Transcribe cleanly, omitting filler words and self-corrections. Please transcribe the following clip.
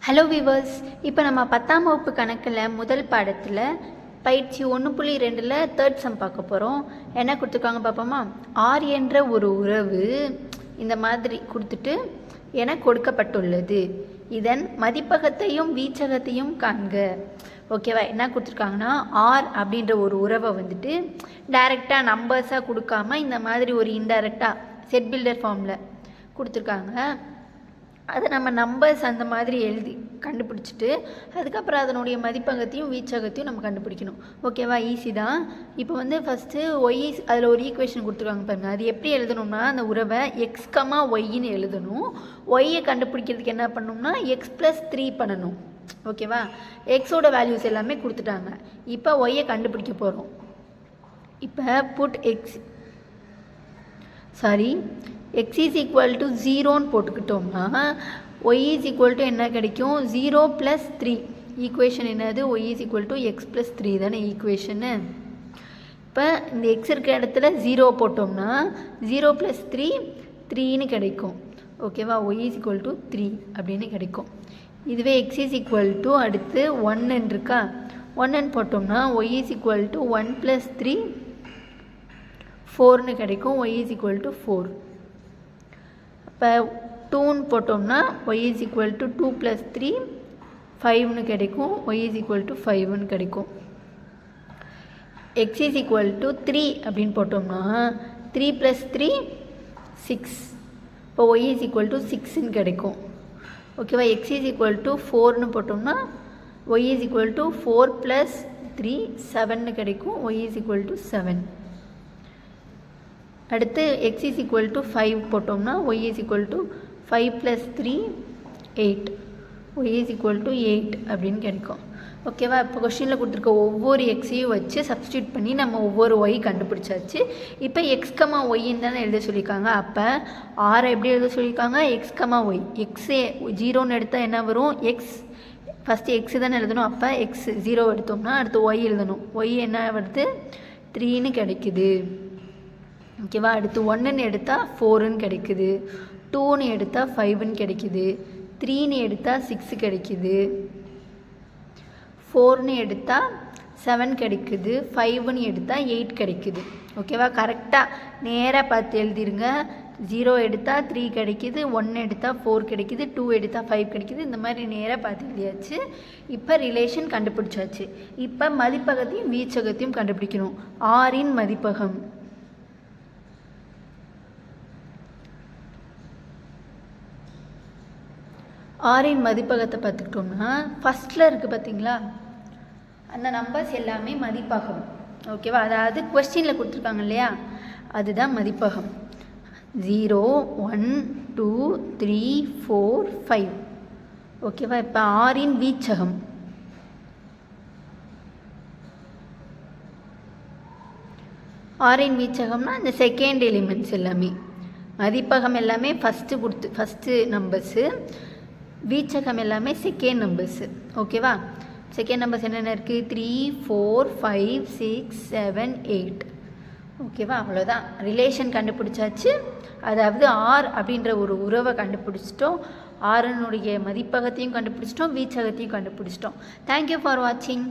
Hello viewers, இப்போ நம்ம 10ஆம் வகுப்பு கணக்கில் முதல் பாடத்தில் பயிற்சி 1.2ல் தேர்ட் சம் பார்க்க போகிறோம். என்ன கொடுத்துருக்காங்க பார்ப்போமா? ஆர் என்ற ஒரு உறவு இந்த மாதிரி கொடுத்துட்டு என கொடுக்கப்பட்டுள்ளது. இதன் மதிப்பகத்தையும் வீச்சகத்தையும் காண்க. ஓகேவா? என்ன கொடுத்துருக்காங்கன்னா, ஆர் அப்படின்ற ஒரு உறவை வந்துட்டு டைரெக்டாக நம்பர்ஸாக கொடுக்காம இந்த மாதிரி ஒரு இன்டைரக்டாக செட் பில்டர் ஃபார்மில் கொடுத்துருக்காங்க. அதை நம்ம நம்பர்ஸ் அந்த மாதிரி எழுதி கண்டுபிடிச்சிட்டு அதுக்கப்புறம் அதனுடைய மதிப்பகத்தையும் வீச்சகத்தையும் நம்ம கண்டுபிடிக்கணும். ஓகேவா? ஈஸி தான். இப்போ ஃபஸ்ட்டு ஒய் அதில் ஒரு ஈக்குவேஷன் கொடுத்துருக்காங்க பாருங்கள். அது எப்படி எழுதணும்னா, அந்த உறவை எக்ஸ் கமா ஒய்ன்னு எழுதணும். ஒய்யை கண்டுபிடிக்கிறதுக்கு என்ன பண்ணணும்னா x+3 பண்ணணும். ஓகேவா? எக்ஸோட வேல்யூஸ் எல்லாமே கொடுத்துட்டாங்க. இப்போ ஒய்யை கண்டுபிடிக்க போகிறோம். இப்போ put x is equal to 0ன்னு போட்டுக்கிட்டோம்னா y is equal to என்ன கிடைக்கும்? 0+3. ஈக்குவேஷன் என்னது? y is equal to x+3 தானே ஈக்குவேஷனு. இப்போ இந்த x இருக்கிற இடத்துல 0 போட்டோம்னா 0+3 3ன்னு கிடைக்கும். ஓகேவா? y is equal to 3 அப்படின்னு கிடைக்கும். இதுவே x is equal to அடுத்து 1 இருக்கா? 1ன்னு போட்டோம்னா y is equal to 1+3 4ன்னு கிடைக்கும். y is equal to 4. இப்போ 2ன்னு போட்டோம்னா y is equal to 2+3 5ன்னு கிடைக்கும். y is equal to 5ன்னு கிடைக்கும். x is equal to 3 அப்படின்னு போட்டோம்னா 3+3 6. இப்போ y is equal to 6ன்னு கிடைக்கும். ஓகேவா? x is equal to 4ன்னு போட்டோம்னா y is equal to 4+3 7ன்னு கிடைக்கும். y is equal to 7. அடுத்து x is equal to 5 போட்டோம்னா y is equal to 5+3 8. y is equal to 8 அப்படின்னு கிடைக்கும். ஓகேவா? இப்போ கொஸ்டினில் கொடுத்துருக்க ஒவ்வொரு எக்ஸையும் வச்சு சப்ஸ்டியூட் பண்ணி நம்ம ஒவ்வொரு ஒய் கண்டுபிடிச்சாச்சு. இப்போ எக்ஸ் கமா ஒய்ன்னு தானே எழுத சொல்லியிருக்காங்க. அப்போ ஆரை எப்படி எழுத சொல்லியிருக்காங்க? X comma Y. எக்ஸே 0ன்னு எடுத்தால் என்ன வரும்? எக்ஸ் ஃபஸ்ட்டு எக்ஸு தானே எழுதணும். அப்போ எக்ஸ் 0 எடுத்தோம்னா அடுத்து ஒய் எழுதணும். ஒய் என்ன வருது? 3ன்னு கிடைக்குது. ஓகேவா? அடுத்து 1ன்னு எடுத்தால் 4ன்னு கிடைக்குது. 2ன்னு எடுத்தால் 5ன்னு கிடைக்குது. 3ன்னு எடுத்தால் 6 கிடைக்குது. 4ன்னு எடுத்தால் 7 கிடைக்குது. 5ன்னு எடுத்தால் 8 கிடைக்குது. ஓகேவா? கரெக்டாக நேராக பார்த்து எழுதிருங்க. 0 எடுத்தால் 3 கிடைக்குது. 1 எடுத்தால் 4 கிடைக்குது. 2 எடுத்தால் 5 கிடைக்குது. இந்த மாதிரி நேராக பார்த்து எழுதியாச்சு. இப்போ ரிலேஷன் கண்டுபிடிச்சாச்சு. இப்போ மதிப்பகத்தையும் வீச்சகத்தையும் கண்டுபிடிக்கணும். ஆரின் மதிப்பகம் ஆரின் மதிப்பகத்தை பார்த்துக்கிட்டோம்னா ஃபஸ்ட்டில் இருக்குது பார்த்தீங்களா? அந்த நம்பர்ஸ் எல்லாமே மதிப்பகம். ஓகேவா? அதாவது கொஸ்டினில் கொடுத்துருக்காங்க இல்லையா? அதுதான் மதிப்பகம். 0 1 2 3 4 5. ஓகேவா? இப்போ ஆரின் வீச்சகம் ஆரின் வீச்சகம்னா இந்த செகண்ட் எலிமெண்ட்ஸ் எல்லாமே. மதிப்பகம் எல்லாமே ஃபஸ்ட்டு நம்பர்ஸு. வீச்சகம் எல்லாமே செகண்ட் நம்பர்ஸு. ஓகேவா? செகண்ட் நம்பர்ஸ் என்னென்ன இருக்குது? 3 4 5 6 7 8. ஓகேவா? அவ்வளோதான். ரிலேஷன் கண்டுபிடிச்சாச்சு. அதாவது ஆர் அப்படின்ற ஒரு உறவை கண்டுபிடிச்சிட்டோம். ஆரனுடைய மதிப்பகத்தையும் கண்டுபிடிச்சிட்டோம். வீச்சகத்தையும் கண்டுபிடிச்சிட்டோம். தேங்க்யூ ஃபார் வாட்சிங்.